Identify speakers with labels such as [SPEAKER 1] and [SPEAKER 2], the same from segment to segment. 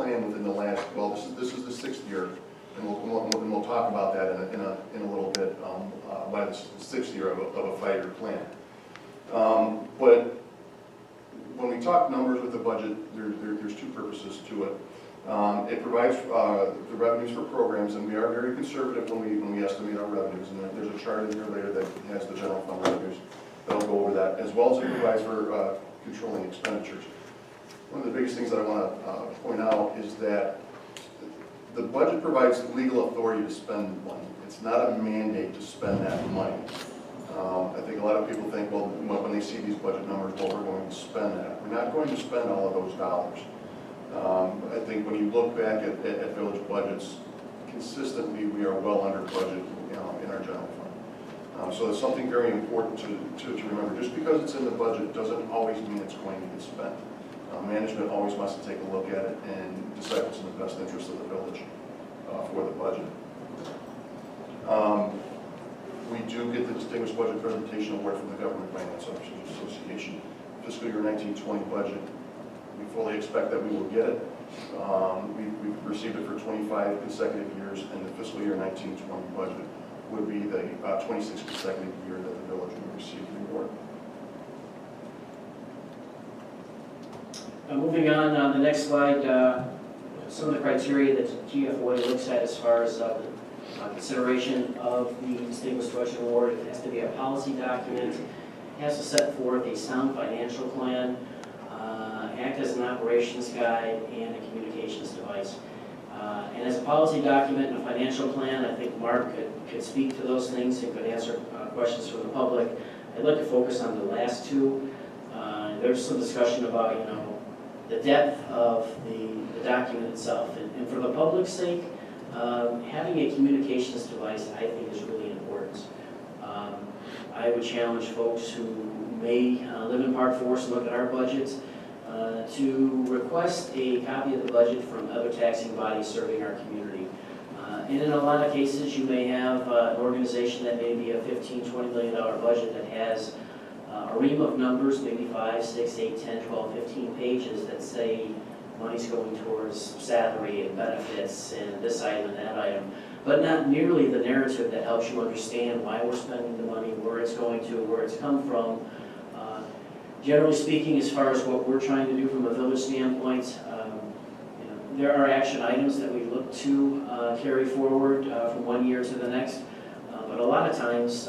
[SPEAKER 1] plan within the last, well, this is the 6th year, and we'll talk about that in a little bit, by the 6th year of a 5-year plan. But when we talk numbers with the budget, there's two purposes to it. It provides the revenues for programs, and we are very conservative when we estimate our revenues. And there's a chart in here later that has the general fund revenues. That'll go over that, as well as it provides for controlling expenditures. One of the biggest things that I want to point out is that the budget provides legal authority to spend money. It's not a mandate to spend that money. I think a lot of people think, well, when they see these budget numbers, well, we're going to spend that. We're not going to spend all of those dollars. I think when you look back at village budgets, consistently we are well under budget in our general fund. So it's something very important to remember. Just because it's in the budget doesn't always mean it's going to get spent. Management always wants to take a look at it and decide what's in the best interest of the village for the budget. We do get the Distinguished Budget Presentation Award from the Government Finance Officers Association. Fiscal year 1920 budget, we fully expect that we will get it. We've received it for 25 consecutive years, and the fiscal year 1920 budget would be the 26th consecutive year that the village will receive the award.
[SPEAKER 2] Moving on, the next slide, some of the criteria that GFOA looks at as far as consideration of the Distinguished Budget Award. It has to be a policy document. It has to set forth a sound financial plan, act as an operations guide, and a communications device. And as a policy document and a financial plan, I think Mark could speak to those things and could answer questions from the public. I'd like to focus on the last two. There's some discussion about, the depth of the document itself. And for the public's sake, having a communications device, I think, is really important. I would challenge folks who may live in Park Forest and look at our budget to request a copy of the budget from other taxing bodies serving our community. And in a lot of cases, you may have an organization that may be a $15, $20 million budget that has a ream of numbers, maybe 5, 6, 8, 10, 12, 15 pages that say money's going towards salary and benefits and this item and that item, but not nearly the narrative that helps you understand why we're spending the money, where it's going to, where it's come from. Generally speaking, as far as what we're trying to do from a village standpoint, there are action items that we look to carry forward from one year to the next. But a lot of times,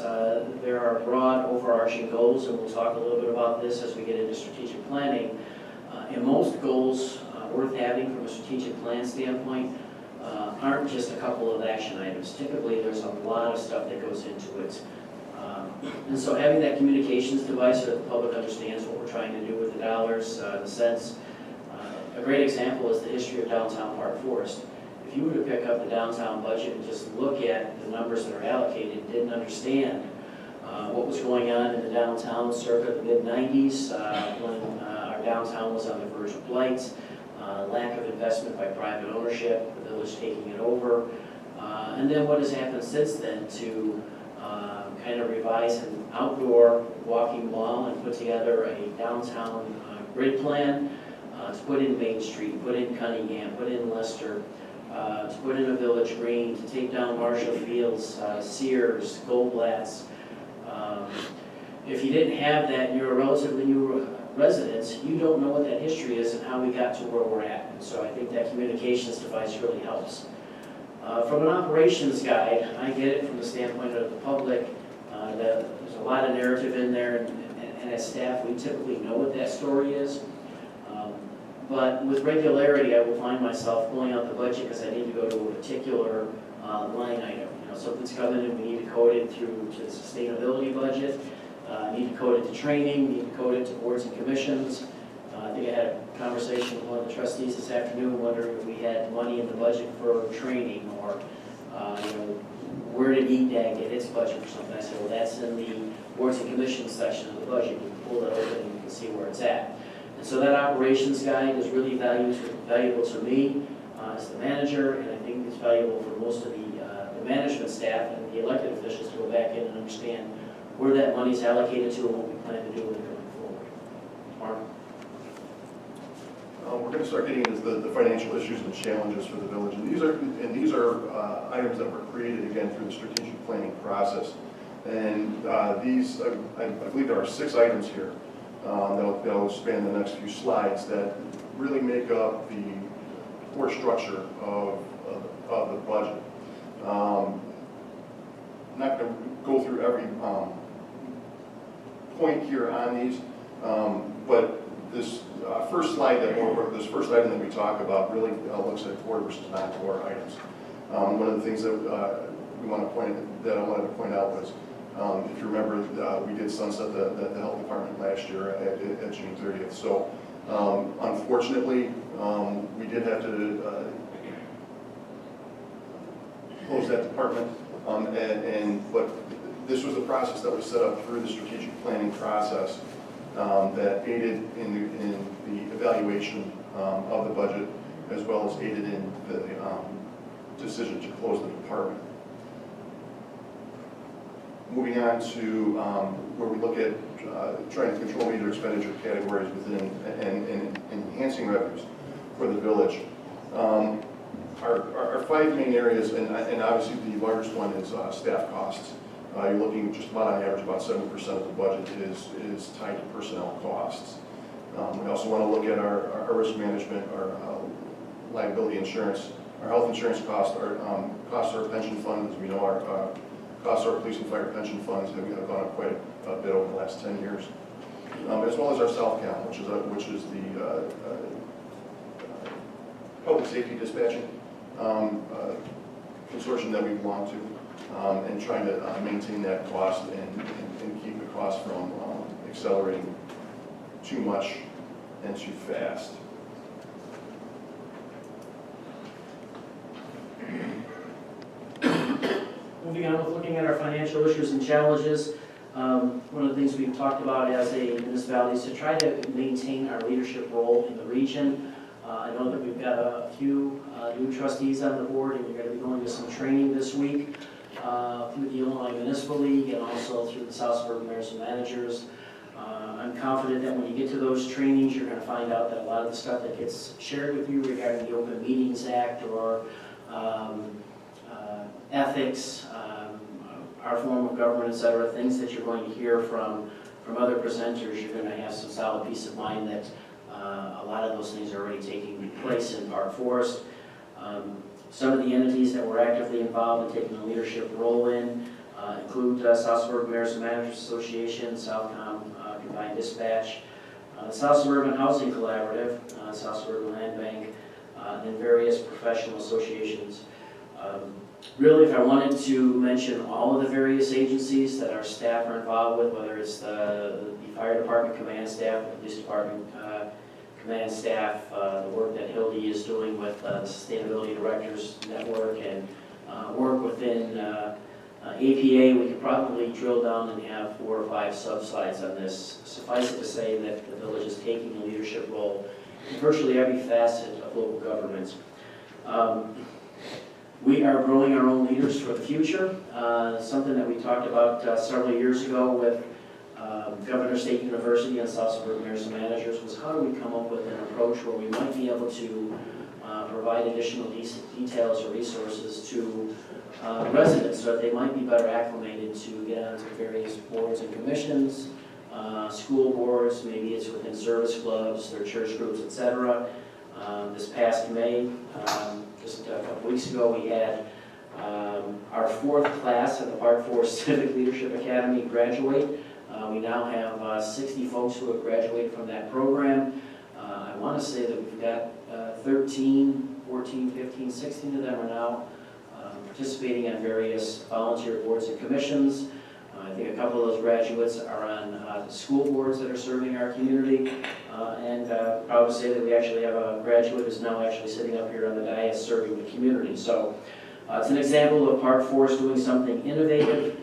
[SPEAKER 2] there are broad overarching goals, and we'll talk a little bit about this as we get into strategic planning. And most goals worth having from a strategic plan standpoint aren't just a couple of action items. Typically, there's a lot of stuff that goes into it. And so having that communications device so that the public understands what we're trying to do with the dollars, the cents. A great example is the history of downtown Park Forest. If you were to pick up the downtown budget and just look at the numbers that are allocated and didn't understand what was going on in the downtown circa the mid-90s when our downtown was on the verge of blight, lack of investment by private ownership, the village taking it over, and then what has happened since then to kind of revise an outdoor walking mall and put together a downtown grid plan to put in Main Street, put in Cunningham, put in Leicester, to put in a Village Green, to take down Marshall Fields, Sears, Goldblatt's. If you didn't have that and you're a relatively new resident, you don't know what that history is and how we got to where we're at. And so I think that communications device really helps. From an operations guide, I get it from the standpoint of the public. There's a lot of narrative in there, and as staff, we typically know what that story is. But with regularity, I will find myself pulling out the budget because I need to go to a particular line item. Something's coming and we need to code it through to the sustainability budget. Need to code it to training, need to code it to boards and commissions. I think I had a conversation with one of the trustees this afternoon wondering if we had money in the budget for training or where did EDAG get its budget or something. I said, well, that's in the boards and commissions section of the budget. You can pull that open and you can see where it's at. And so that operations guide is really valuable to me as the manager, and I think it's valuable for most of the management staff and the elected officials to go back in and understand where that money's allocated to and what we plan to do with it going forward. Mark?
[SPEAKER 1] We're going to start getting into the financial issues and challenges for the village. And these are items that were created, again, through the strategic planning process. And these, I believe there are 6 items here that will span the next few slides that really make up the core structure of the budget. I'm not going to go through every point here on these, but this first slide this first item that we talk about really looks at core versus non-core items. One of the things that I wanted to point out was, if you remember, we did sunset the health department last year at June 30th. So unfortunately, we did have to close that department, but this was a process that was set up through the strategic planning process that aided in the evaluation of the budget, as well as aided in the decision to close the department. Moving on to where we look at trying to control major expenditure categories within and enhancing revenues for the village. Our 5 main areas, and obviously the largest one is staff costs. You're looking just about on average, about 70% of the budget is tied to personnel costs. We also want to look at our risk management, our liability insurance, our health insurance costs, our costs of our pension fund. As we know, our costs of our police and fire pension funds have gone up quite a bit over the last 10 years, as well as our South Count, which is the public safety dispatching consortium that we belong to. And trying to maintain that cost and keep the cost from accelerating too much and too fast.
[SPEAKER 2] Moving on with looking at our financial issues and challenges, one of the things we've talked about as a municipality is to try to maintain our leadership role in the region. I know that we've got a few new trustees on the board, and you're going to be going to some training this week through the Illinois Municipal League and also through the South Suburban Mayors and Managers. I'm confident that when you get to those trainings, you're going to find out that a lot of the stuff that gets shared with you regarding the Open Meetings Act or ethics, our form of government, etc., things that you're going to hear from other presenters, you're going to have some solid peace of mind that a lot of those things are already taking place in Park Forest. Some of the entities that were actively involved in taking a leadership role in include South Suburban Mayors and Managers Association, Southcom Combined Dispatch, the South Suburban Housing Collaborative, South Suburban Land Bank, and various professional associations. Really, if I wanted to mention all of the various agencies that our staff are involved with, whether it's the fire department command staff, the police department command staff, the work that Hildy is doing with the Sustainability Directors Network, and work within APA, we could probably drill down and have 4 or 5 sub-slides on this. Suffice it to say that the village is taking a leadership role in virtually every facet of local government. We are growing our own leaders for the future. Something that we talked about several years ago with Governor State University and South Suburban Mayors and Managers was how do we come up with an approach where we might be able to provide additional details or resources to residents so that they might be better acclimated to get onto various boards and commissions, school boards, maybe it's within service clubs, their church groups, etc. This past May, just a couple weeks ago, we had our 4th class at the Park Forest Civic Leadership Academy graduate. We now have 60 folks who have graduated from that program. I want to say that we've got 13, 14, 15, 16 of them are now participating on various volunteer boards and commissions. I think a couple of those graduates are on the school boards that are serving our community. And proud to say that we actually have a graduate who's now actually sitting up here on the dais serving the community. So it's an example of Park Forest doing something innovative.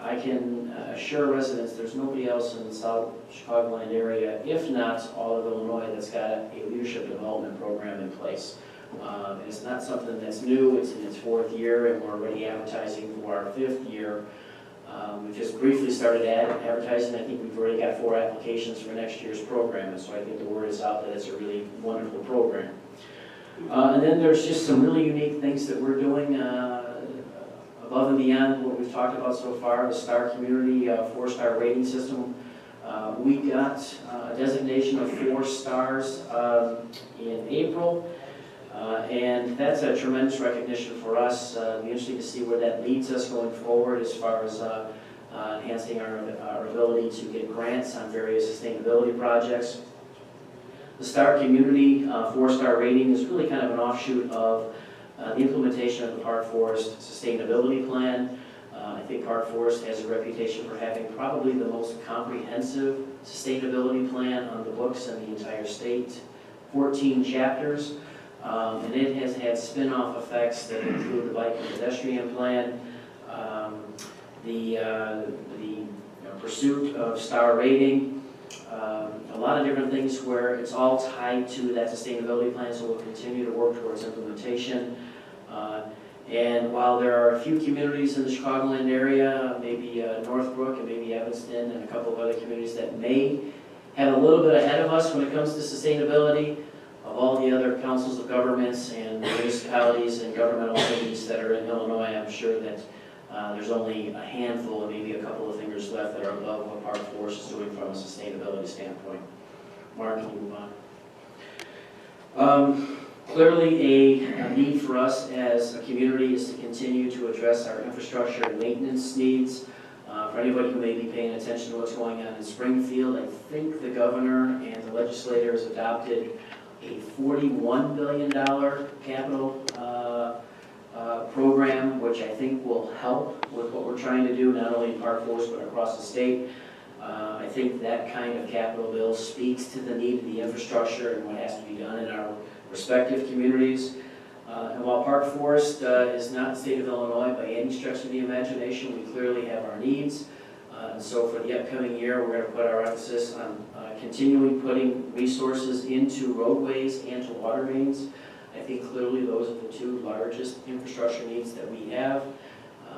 [SPEAKER 2] I can assure residents there's nobody else in the South Chicagoland area, if not all of Illinois, that's got a leadership development program in place. It's not something that's new, it's in its 4th year, and we're already advertising for our 5th year. We've just briefly started advertising. I think we've already got 4 applications for next year's program, and so I think the word is out that it's a really wonderful program. And then there's just some really unique things that we're doing above and beyond what we've talked about so far, the Star Community 4-star rating system. We got a designation of 4 stars in April, and that's a tremendous recognition for us. It'll be interesting to see where that leads us going forward as far as enhancing our ability to get grants on various sustainability projects. The Star Community 4-star rating is really kind of an offshoot of the implementation of the Park Forest Sustainability Plan. I think Park Forest has a reputation for having probably the most comprehensive sustainability plan on the books in the entire state. 14 chapters, and it has had spin-off effects that include the bike and pedestrian plan, the pursuit of star rating, a lot of different things where it's all tied to that sustainability plan, so we'll continue to work towards implementation. And while there are a few communities in the Chicagoland area, maybe Northbrook and maybe Evanston and a couple of other communities that may have a little bit ahead of us when it comes to sustainability, of all the other councils of governments and municipalities and governmental entities that are in Illinois, I'm sure that there's only a handful and maybe a couple of fingers left that are above what Park Forest is doing from a sustainability standpoint. Mark, can you move on? Clearly, a need for us as a community is to continue to address our infrastructure and maintenance needs. For anybody who may be paying attention to what's going on in Springfield, I think the governor and the legislators adopted a $41 billion capital program, which I think will help with what we're trying to do, not only in Park Forest but across the state. I think that kind of capital bill speaks to the need of the infrastructure and what has to be done in our respective communities. And while Park Forest is not the state of Illinois by any stretch of the imagination, we clearly have our needs. And so for the upcoming year, we're going to put our emphasis on continuing putting resources into roadways and to water mains. I think clearly those are the 2 largest infrastructure needs that we have.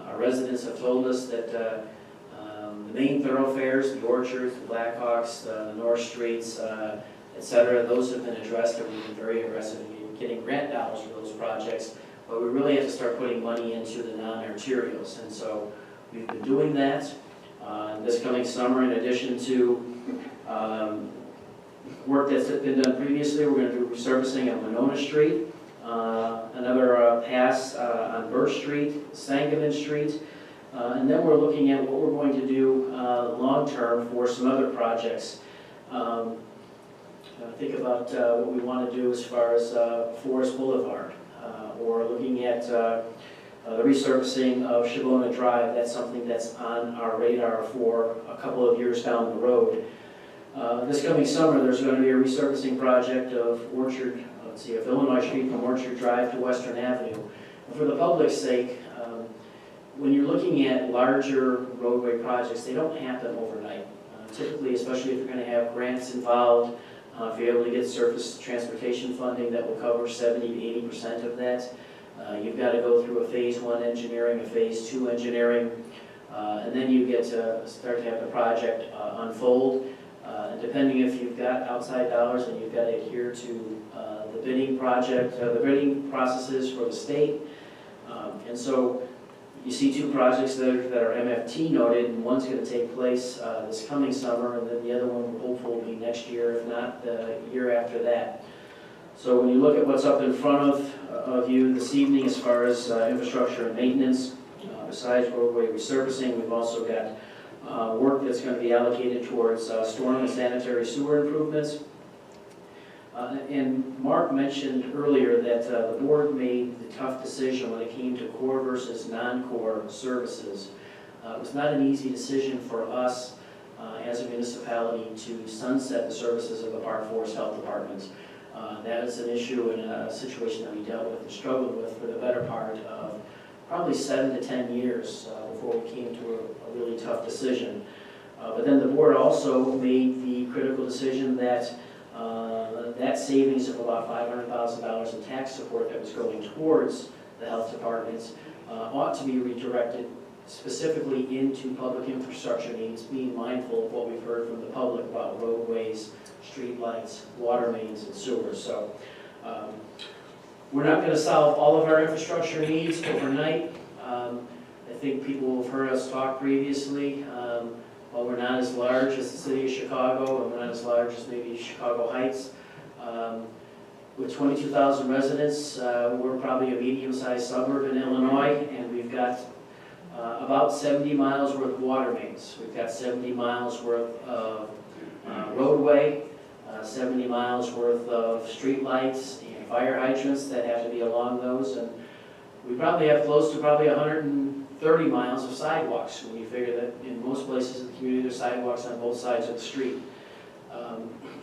[SPEAKER 2] Our residents have told us that the main thoroughfares, the Orchards, the Blackhawks, the North Streets, etc., those have been addressed, and we've been very aggressive in getting grant dollars for those projects, but we really have to start putting money into the non-arterials, and so we've been doing that. This coming summer, in addition to work that's been done previously, we're going to do resurfacing of Monona Street, another pass on Burr Street, Sangamon Street, and then we're looking at what we're going to do long-term for some other projects. Think about what we want to do as far as Forest Boulevard, or looking at the resurfacing of Shavona Drive. That's something that's on our radar for a couple of years down the road. This coming summer, there's going to be a resurfacing project of of Illinois Street from Orchard Drive to Western Avenue. And for the public's sake, when you're looking at larger roadway projects, they don't happen overnight. Typically, especially if you're going to have grants involved, if you're able to get surface transportation funding that will cover 70 to 80% of that, you've got to go through a phase 1 engineering, a phase 2 engineering, and then you get to start to have the project unfold. And depending if you've got outside dollars and you've got to adhere to the bidding processes for the state. And so you see 2 projects that are MFT noted, and one's going to take place this coming summer, and then the other one hopefully will be next year, if not the year after that. So when you look at what's up in front of you this evening as far as infrastructure and maintenance, besides roadway resurfacing, we've also got work that's going to be allocated towards storm and sanitary sewer improvements. And Mark mentioned earlier that the board made the tough decision when it came to core versus non-core services. It was not an easy decision for us as a municipality to sunset the services of the Park Forest Health Department. That is an issue and a situation that we dealt with and struggled with for the better part of probably 7 to 10 years before we came to a really tough decision. But then the board also made the critical decision that that savings of about $500,000 in tax support that was going towards the health departments ought to be redirected specifically into public infrastructure needs, being mindful of what we've heard from the public about roadways, streetlights, water mains, and sewers. So we're not going to solve all of our infrastructure needs overnight. I think people have heard us talk previously. While we're not as large as the city of Chicago, and we're not as large as maybe Chicago Heights, with 22,000 residents, we're probably a medium-sized suburb in Illinois, and we've got about 70 miles worth of water mains. We've got 70 miles worth of roadway, 70 miles worth of street lights and fire hydrants that have to be along those, and we probably have close to probably 130 miles of sidewalks. When you figure that in most places in the community there's sidewalks on both sides of the street.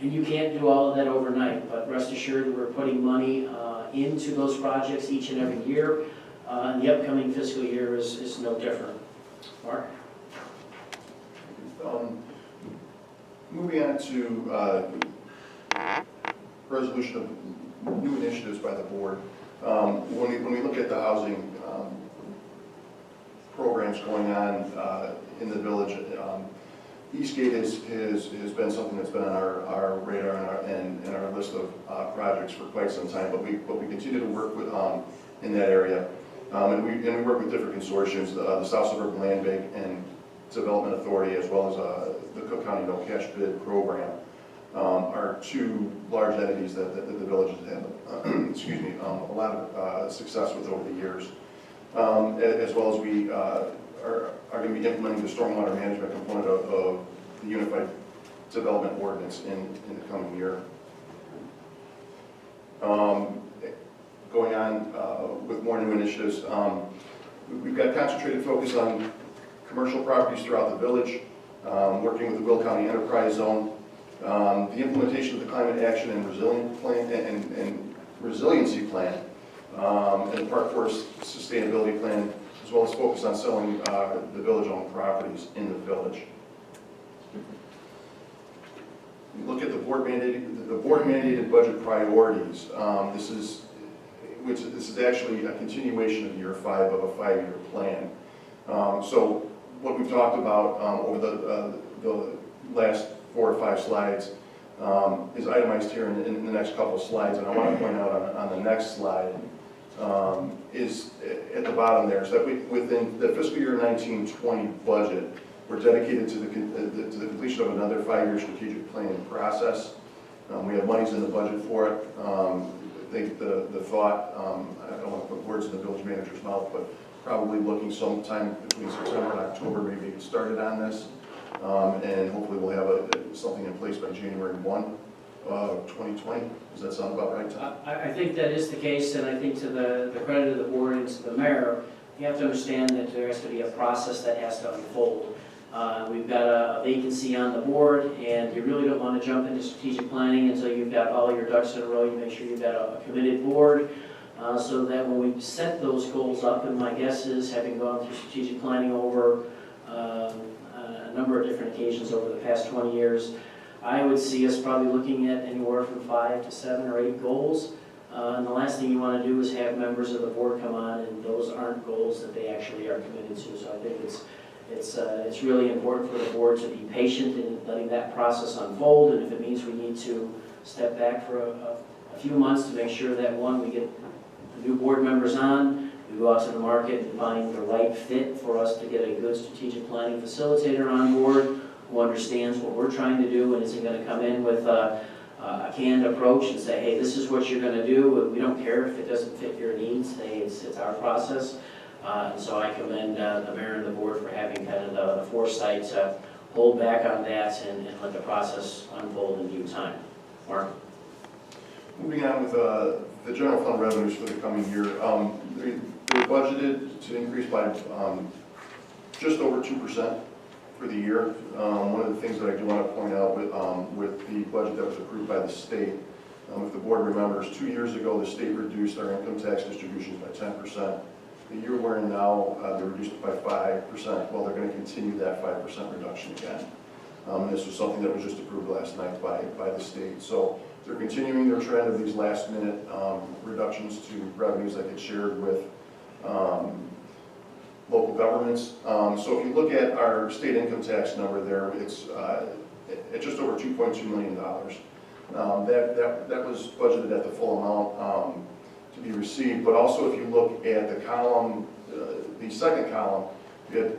[SPEAKER 2] And you can't do all of that overnight, but rest assured that we're putting money into those projects each and every year. And the upcoming fiscal year is no different. Mark?
[SPEAKER 1] Moving on to resolution of new initiatives by the board. When we look at the housing programs going on in the village, Eastgate has been something that's been on our radar and our list of projects for quite some time, but we continue to work with in that area, and we work with different consortiums, the South Suburban Land Bank and Development Authority, as well as the Cook County No Cash Bid Program, are two large entities that the village has had excuse me, a lot of success with over the years, as well as we are going to be implementing the stormwater management component of the Unified Development Ordinance in the coming year. Going on with more new initiatives, we've got concentrated focus on commercial properties throughout the village, working with the Will County Enterprise Zone, the implementation of the Climate Action and Resiliency Plan, and the Park Forest Sustainability Plan, as well as focus on selling the village-owned properties in the village. You look at the board-mandated budget priorities. This is actually a continuation of year 5 of a 5-year plan. So what we've talked about over the last 4 or 5 slides is itemized here in the next couple of slides, and I want to point out on the next slide is at the bottom there, is that within the fiscal year 19-20 budget, we're dedicated to the completion of another 5-year strategic planning process. We have monies in the budget for it. I think the thought, I don't want to put words in the village manager's mouth, but probably looking sometime between September and October, maybe get started on this. And hopefully we'll have something in place by January 1, 2020. Does that sound about right, Tom?
[SPEAKER 2] I think that is the case, and I think to the credit of the board and to the mayor, you have to understand that there has to be a process that has to unfold. We've got a vacancy on the board, and you really don't want to jump into strategic planning until you've got all your ducks in a row. You make sure you've got a committed board, so that when we set those goals up, and my guess is, having gone through strategic planning over a number of different occasions over the past 20 years, I would see us probably looking at anywhere from 5 to 7 or 8 goals. And the last thing you want to do is have members of the board come on and those aren't goals that they actually are committed to. So I think it's really important for the board to be patient in letting that process unfold. And if it means we need to step back for a few months to make sure that, one, we get the new board members on, we go out to the market and find the right fit for us to get a good strategic planning facilitator on board who understands what we're trying to do and isn't going to come in with a canned approach and say, hey, this is what you're going to do. We don't care if it doesn't fit your needs. Hey, it's our process. And so I commend the mayor and the board for having kind of the foresight to hold back on that and let the process unfold in due time. Mark?
[SPEAKER 1] Moving on with the general fund revenues for the coming year. They're budgeted to increase by just over 2% for the year. One of the things that I do want to point out with the budget that was approved by the state, if the board remembers, 2 years ago the state reduced our income tax distributions by 10%. The year we're in now, they reduced it by 5%. Well, they're going to continue that 5% reduction again. This was something that was just approved last night by the state. So they're continuing their trend of these last-minute reductions to revenues that get shared with local governments. So if you look at our state income tax number there, it's at just over $2.2 million. That was budgeted at the full amount to be received, but also if you look at the column, the second column, we had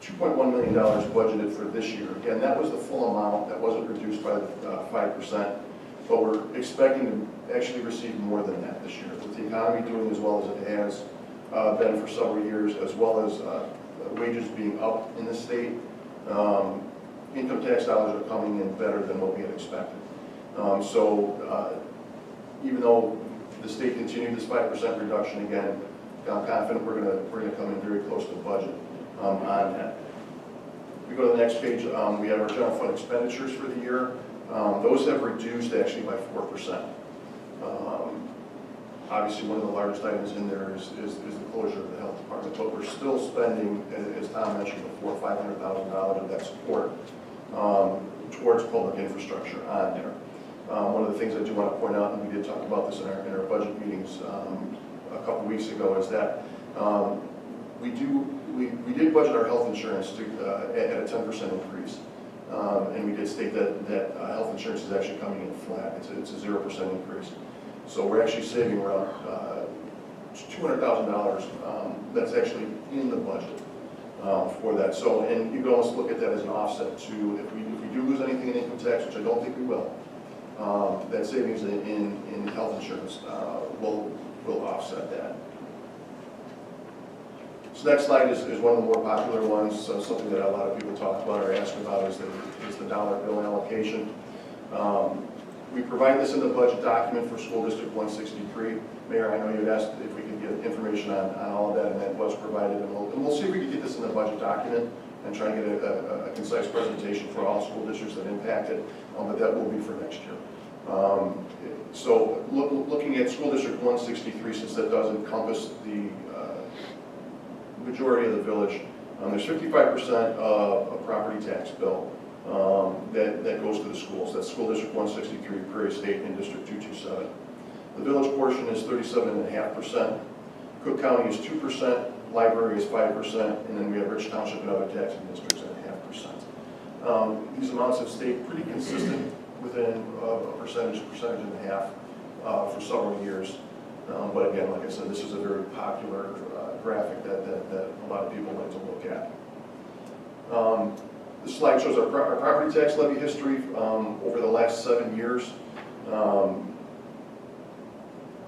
[SPEAKER 1] $2.1 million budgeted for this year. Again, that was the full amount, that wasn't reduced by 5%, but we're expecting to actually receive more than that this year. With the economy doing as well as it has been for several years, as well as wages being up in the state, income tax dollars are coming in better than what we had expected. Even though the state continued this 5% reduction again, I'm confident we're gonna come in very close to budget on that. We go to the next page. We have our general fund expenditures for the year. Those have reduced actually by 4%. Obviously, one of the largest items in there is the closure of the health department, but we're still spending, as Tom mentioned before, $500,000 of that support towards public infrastructure on there. One of the things I do want to point out, and we did talk about this in our budget meetings a couple weeks ago, is that we did budget our health insurance at a 10% increase, and we did state that health insurance is actually coming in flat. It's a 0% increase. So we're actually saving around $200,000 that's actually in the budget for that. So, and you can almost look at that as an offset to if we do lose anything in income tax, which I don't think we will, that savings in health insurance will offset that. This next slide is one of the more popular ones, something that a lot of people talk about or ask about is the dollar bill allocation. We provide this in the budget document for School District 163. Mayor, I know you had asked if we could get information on all of that, and that was provided. And we'll see if we can get this in the budget document and try and get a concise presentation for all school districts that impact it, but that will be for next year. So looking at School District 163, since that does encompass the majority of the village, there's 55% of a property tax bill that goes to the schools. That's School District 163, Prairie State, and District 227. The village portion is 37.5%. Cook County is 2%, library is 5%, and then we have Rich Township and other taxing districts at 0.5%. These amounts have stayed pretty consistent within a percentage and a half for several years. But again, like I said, this is a very popular graphic that a lot of people like to look at. This slide shows our property tax levy history over the last 7 years.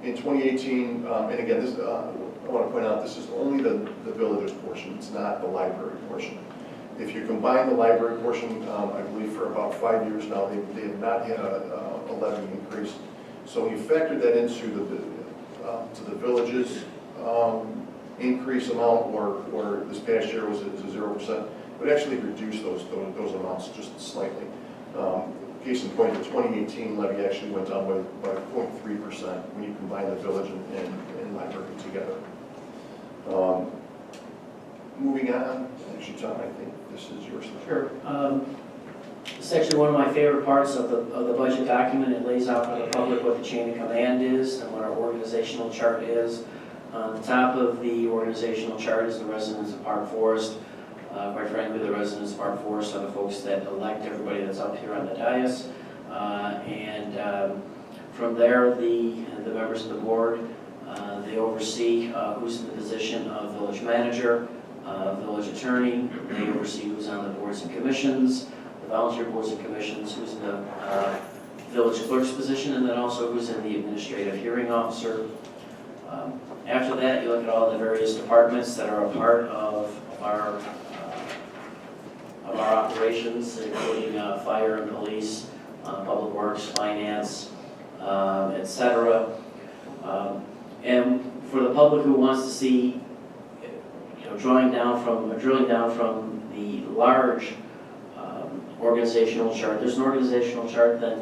[SPEAKER 1] In 2018, and again, this, I want to point out, this is only the village's portion. It's not the library portion. If you combine the library portion, I believe for about 5 years now, they have not had a levy increase. So when you factor that into the village's increase amount, or this past year was a 0%, would actually reduce those amounts just slightly. Case in point, the 2018 levy actually went down by 0.3% when you combine the village and library together. Moving on, actually, Tom, I think this is yours.
[SPEAKER 2] Sure. It's actually one of my favorite parts of the budget document. It lays out for the public what the chain of command is and what our organizational chart is. On the top of the organizational chart is the residents of Park Forest. Quite frankly, the residents of Park Forest are the folks that elect everybody that's up here on the dais. From there, the members of the board, they oversee who's in the position of village manager, village attorney. They oversee who's on the boards and commissions, the volunteer boards and commissions, who's in the village clerk's position, and then also who's in the administrative hearing officer. After that, you look at all the various departments that are a part of our operations, including fire and police, public works, finance, etc. And for the public who wants to see, drilling down from the large organizational chart, there's an organizational chart that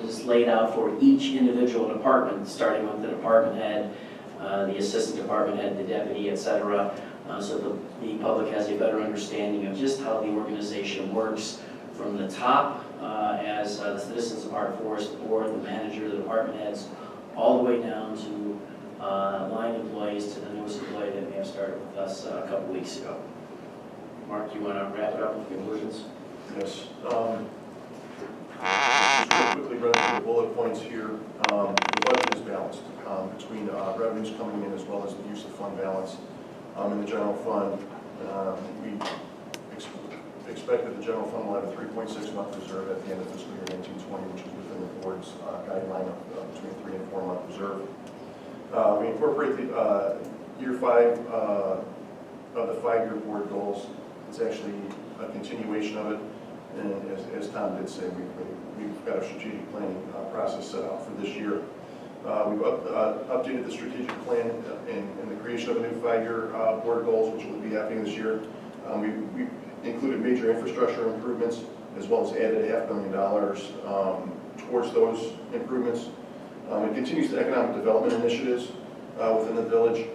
[SPEAKER 2] is laid out for each individual department, starting with the department head, the assistant department head, the deputy, etc. So the public has a better understanding of just how the organization works from the top as the citizens of Park Forest, the board, the manager, the department heads, all the way down to line employees to the newest employee that may have started with us a couple weeks ago. Mark, you want to wrap it up with conclusions?
[SPEAKER 1] Yes. Just quickly run through the bullet points here. The budget is balanced between revenues coming in as well as the use of fund balance. In the general fund, we expect that the general fund will have a 3.6-month reserve at the end of fiscal year 1920, which is within the board's guideline of between 3 and 4 month reserve. We incorporate the year 5 of the 5-year board goals. It's actually a continuation of it, and as Tom did say, we've got a strategic planning process set out for this year. We've updated the strategic plan in the creation of a new 5-year board goals, which will be happening this year. We included major infrastructure improvements, as well as added $500,000 towards those improvements. It continues the economic development initiatives within the village.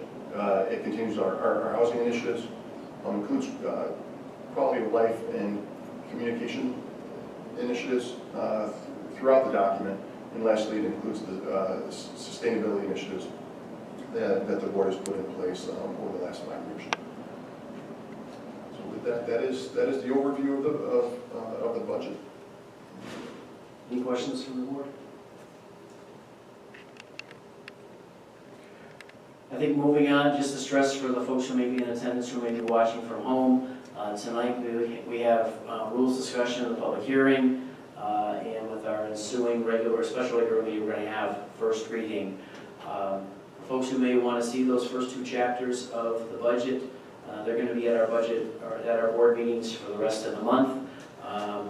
[SPEAKER 1] It continues our housing initiatives. Includes quality of life and communication initiatives throughout the document. And lastly, it includes the sustainability initiatives that the board has put in place over the last 5 years. So with that, that is the overview of the budget.
[SPEAKER 2] Any questions from the board? I think moving on, just to stress for the folks who may be in attendance, who may be watching from home, tonight we have rules discussion of the public hearing, and with our ensuing special regular meeting, we're going to have first reading. Folks who may want to see those first 2 chapters of the budget, they're going to be at our board meetings for the rest of the month.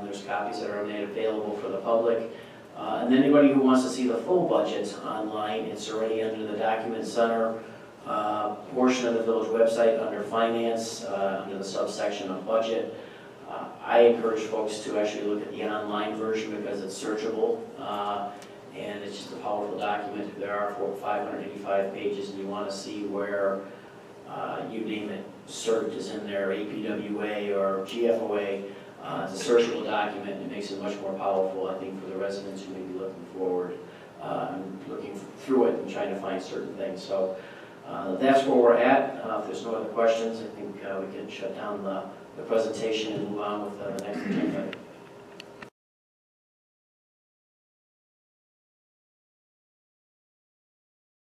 [SPEAKER 2] There's copies that are made available for the public. And anybody who wants to see the full budget online, it's already under the Document Center portion of the village website under Finance, under the subsection of Budget. I encourage folks to actually look at the online version because it's searchable, and it's just a powerful document. There are 585 pages, and you want to see where, you name it, CERT is in there, APWA or GFOA. It's a searchable document, and it makes it much more powerful, I think, for the residents who may be looking forward, looking through it and trying to find certain things. So that's where we're at. If there's no other questions, I think we can shut down the presentation and move on with the next agenda.